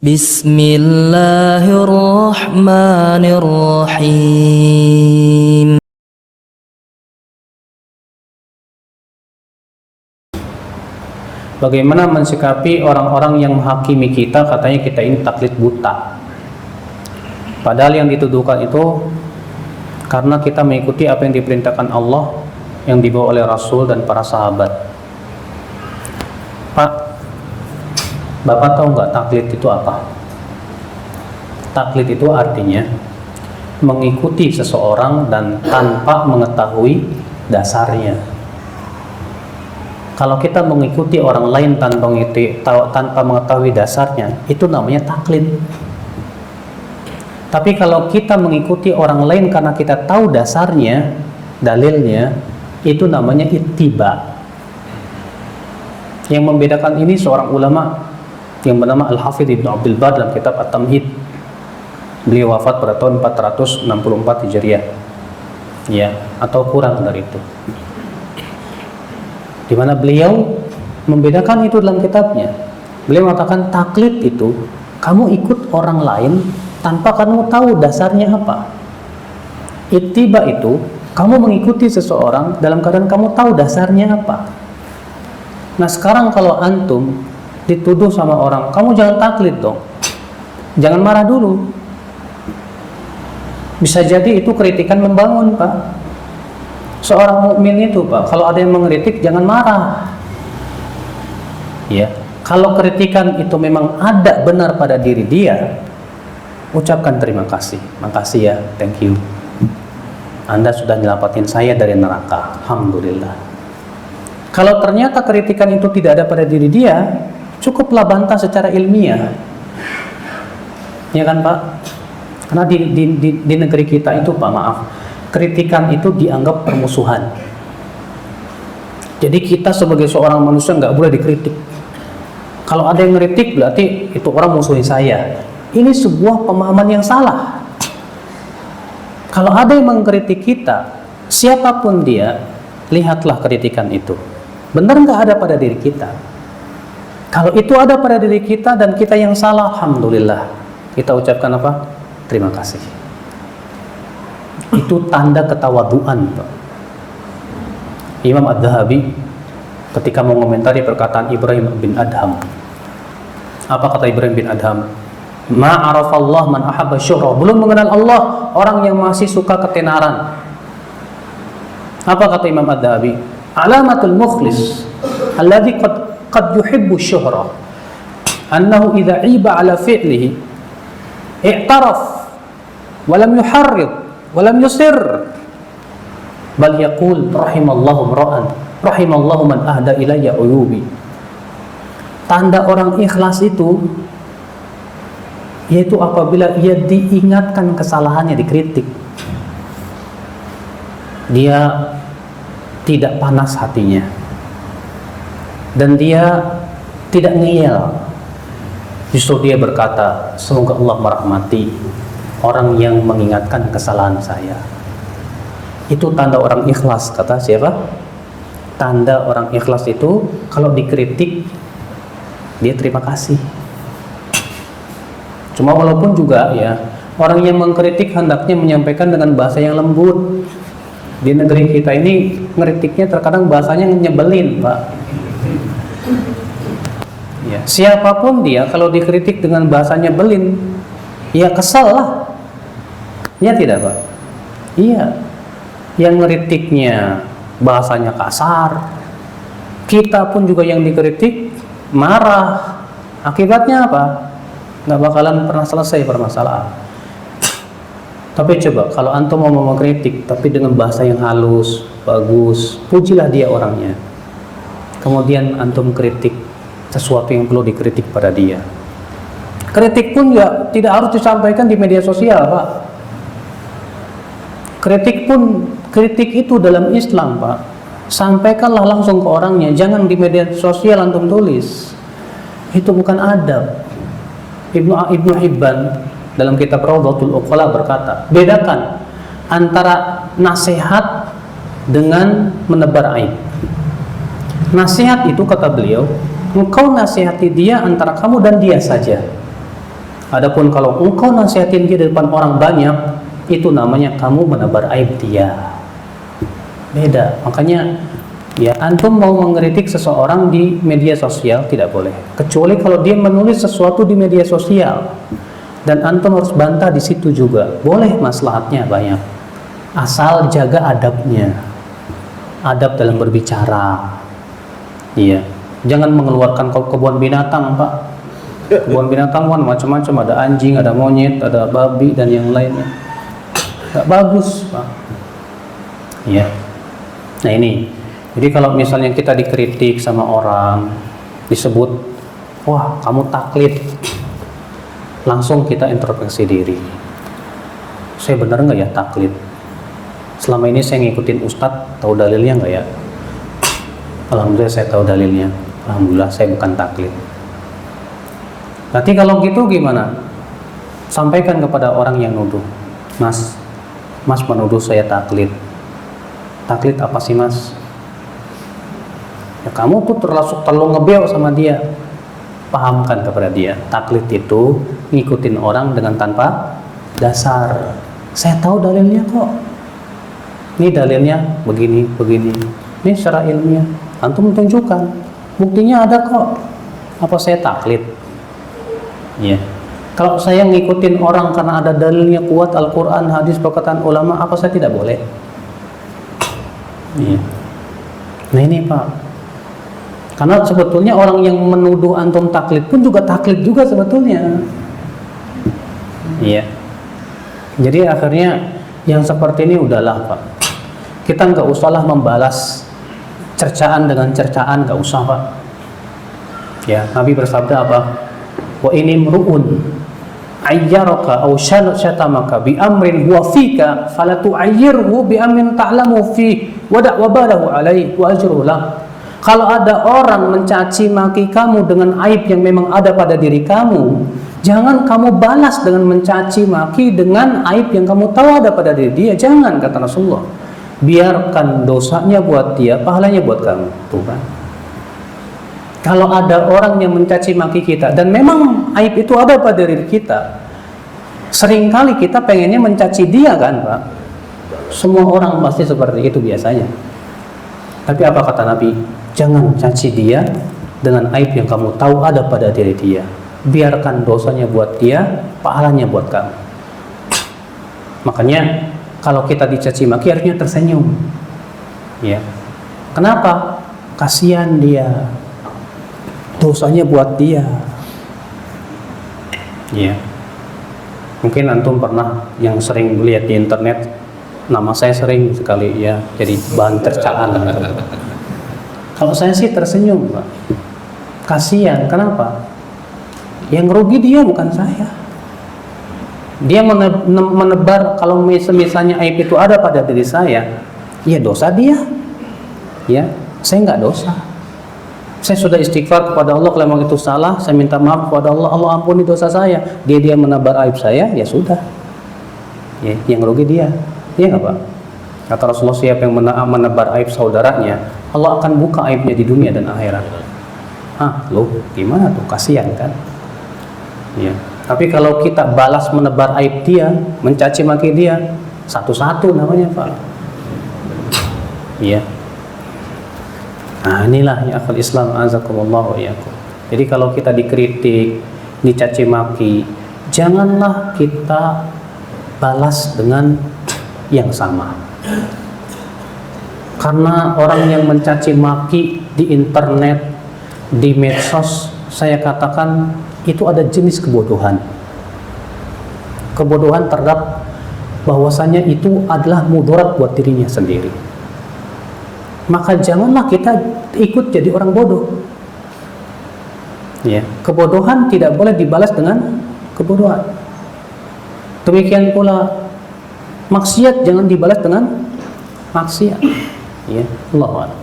Bismillahirrahmanirrahim. Bagaimana mensikapi orang-orang yang menghakimi kita, katanya kita ini taklid buta. Padahal yang dituduhkan itu karena kita mengikuti apa yang diperintahkan Allah, yang dibawa oleh Rasul dan para sahabat. Pak, Bapak tahu nggak taklid itu apa? Taklid itu artinya mengikuti seseorang dan tanpa mengetahui dasarnya. Kalau kita mengikuti orang lain tanpa mengetahui dasarnya, itu namanya taklid. Tapi kalau kita mengikuti orang lain karena kita tahu dasarnya, dalilnya, itu namanya ittiba. Yang membedakan ini seorang ulama yang bernama Al-Hafidh Ibnu Abdul Bar dalam kitab At-Tamhid. Beliau wafat pada tahun 464 Hijriah. Ya, atau kurang dari itu. Di mana beliau membedakan itu dalam kitabnya. Beliau mengatakan taklid itu kamu ikut orang lain tanpa kamu tahu dasarnya apa. Ittiba itu kamu mengikuti seseorang dalam keadaan kamu tahu dasarnya apa. Nah sekarang kalau antum dituduh sama orang, kamu jangan taklid dong, jangan marah dulu. Bisa jadi itu kritikan membangun, Pak. Seorang mukmin itu, Pak, kalau ada yang mengkritik jangan marah. Ya, kalau kritikan itu memang ada benar pada diri dia, ucapkan terima kasih. Makasih ya, thank you. Anda sudah nyelamatin saya dari neraka. Alhamdulillah. Kalau ternyata kritikan itu tidak ada pada diri dia, cukuplah bantah secara ilmiah. Ya kan, Pak? Karena di negeri kita itu, Pak, maaf, kritikan itu dianggap permusuhan. Jadi kita sebagai seorang manusia nggak boleh dikritik. Kalau ada yang ngeritik berarti itu orang musuhin saya. Ini sebuah pemahaman yang salah. Kalau ada yang mengkritik kita, siapapun dia, lihatlah kritikan itu. Benar nggak ada pada diri kita? Kalau itu ada pada diri kita dan kita yang salah, alhamdulillah. Kita ucapkan apa? Terima kasih. Itu tanda ketawaduan, Pak. Imam Ad-Dhahabi ketika mengomentari perkataan Ibrahim bin Adham, apa kata Ibrahim bin Adham? Ma'arafallah man ahabba syuhra. Belum mengenal Allah orang yang masih suka ketenaran. Apa kata Imam Ad-Dhahabi? Alamatul mukhlis alladhi qad yuhibbu syuhra annahu idza iba ala fi'lihi i'taraf wa lam yuharrid walam yusir bal yaqul rahimallahu imra'an rahimallahu man ahda ilayya uyubi. Tanda orang ikhlas itu yaitu apabila ia diingatkan kesalahannya, dikritik, dia tidak panas hatinya dan dia tidak ngeyel. Justru dia berkata, semoga Allah merahmati orang yang mengingatkan kesalahan saya. Itu tanda orang ikhlas, kata siapa? Tanda orang ikhlas itu kalau dikritik dia terima kasih. Cuma walaupun juga ya, orang yang mengkritik hendaknya menyampaikan dengan bahasa yang lembut. Di negeri kita ini ngeritiknya terkadang bahasanya nyebelin, Pak. Ya, siapapun dia kalau dikritik dengan bahasa nyebelin, ya kesal lah. Ya tidak, Pak? Iya. Yang ngeritiknya bahasanya kasar, kita pun juga yang dikritik marah. Akibatnya apa? Nggak bakalan pernah selesai permasalahan. Tapi coba kalau antum mau mengkritik tapi dengan bahasa yang halus, bagus, pujilah dia orangnya. Kemudian antum kritik sesuatu yang perlu dikritik pada dia. Kritik pun ya tidak harus disampaikan di media sosial, Pak. Kritik itu dalam Islam, Pak. Sampaikanlah langsung ke orangnya, jangan di media sosial antum tulis. Itu bukan adab. Ibnu Hibban dalam kitab Rawdatul Uqala berkata, bedakan antara nasihat dengan menebar aib. Nasihat itu, kata beliau, engkau nasihati dia antara kamu dan dia saja. Adapun kalau engkau nasihatin dia di depan orang banyak, itu namanya kamu menebar aib dia. Beda. Makanya ya, antum mau mengkritik seseorang di media sosial tidak boleh, kecuali kalau dia menulis sesuatu di media sosial dan antum harus bantah di situ juga boleh, maslahatnya banyak, asal jaga adabnya, adab dalam berbicara. Iya, jangan mengeluarkan kebun binatang, Pak. Kebun binatang kan macam-macam, ada anjing, ada monyet, ada babi dan yang lainnya, nggak bagus, Pak. Iya. Nah ini, jadi kalau misalnya kita dikritik sama orang, disebut, wah kamu taklid, langsung kita introspeksi diri. Saya benar nggak ya taklid? Selama ini saya ngikutin ustadz, tahu dalilnya nggak ya? Alhamdulillah saya tahu dalilnya. Alhamdulillah saya bukan taklid. Nanti kalau gitu gimana? Sampaikan kepada orang yang nuduh, Mas menuduh saya taklid. Taklid apa sih Mas? Ya kamu tuh terlalu ngebel sama dia. Pahamkan kepada dia, taklid itu ngikutin orang dengan tanpa dasar. Saya tahu dalilnya kok. Ini dalilnya begini. Ini secara ilmiah. Antum tunjukkan. Buktinya ada kok. Apa saya taklid? Ya. Kalau saya ngikutin orang karena ada dalilnya kuat, Al-Quran, hadis, perkataan ulama, apa saya tidak boleh? Iya. Nah ini Pak, karena sebetulnya orang yang menuduh antum taklid pun juga taklid juga sebetulnya. Iya. Jadi akhirnya yang seperti ini udahlah Pak, kita nggak usahlah membalas cercaan dengan cercaan, nggak usah Pak. Ya, Nabi bersabda apa? Wa ini mru'un ayyaraka aw syatamaka bi amrin huwa fika fala tu'ayyirhu bi amrin ta'lamu fi wada' wabalahu alaihi wa ajruhu lah. Kalau ada orang mencaci maki kamu dengan aib yang memang ada pada diri kamu, jangan kamu balas dengan mencaci maki dengan aib yang kamu tahu ada pada diri dia. Jangan, kata Rasulullah. Biarkan dosanya buat dia, pahalanya buat kamu. Tuh kan. Kalau ada orang yang mencaci maki kita dan memang aib itu ada pada diri kita, seringkali kita pengennya mencaci dia kan Pak. Semua orang pasti seperti itu biasanya. Tapi apa kata Nabi? Jangan caci dia dengan aib yang kamu tahu ada pada diri dia. Biarkan dosanya buat dia, pahalanya buat kamu. Makanya kalau kita dicaci maki harusnya tersenyum. Ya. Kenapa? Kasihan dia. Dosanya buat dia. Ya. Mungkin antum pernah yang sering lihat di internet, nama saya sering sekali ya jadi bahan cercaan. Kalau saya sih tersenyum, Pak. Kasihan, kenapa? Yang rugi dia bukan saya. Dia menebar, kalau misalnya aib itu ada pada diri saya, ya dosa dia. Ya, saya nggak dosa. Saya sudah istighfar kepada Allah, kalau memang itu salah, saya minta maaf kepada Allah, Allah ampuni dosa saya. Dia menebar aib saya, ya sudah. Ya, yang rugi dia. Iya nggak Pak? Kata Rasulullah, siapa yang menebar aib saudaranya, Allah akan buka aibnya di dunia dan akhirat. Loh, gimana tuh? Kasihan kan? Ya. Tapi kalau kita balas menebar aib dia, mencaci maki dia, satu-satu namanya Pak. Iya. Nah inilah ya akhul Islam, azakumullah wa iyyakum. Jadi kalau kita dikritik, dicaci maki, janganlah kita balas dengan yang sama. Karena orang yang mencaci maki di internet, di medsos, saya katakan itu ada jenis kebodohan. Kebodohan terhadap bahwasanya itu adalah mudarat buat dirinya sendiri. Maka janganlah kita ikut jadi orang bodoh. Ya, kebodohan tidak boleh dibalas dengan kebodohan. Demikian pula maksiat jangan dibalas dengan maksiat. Ya, Allahu a'lam.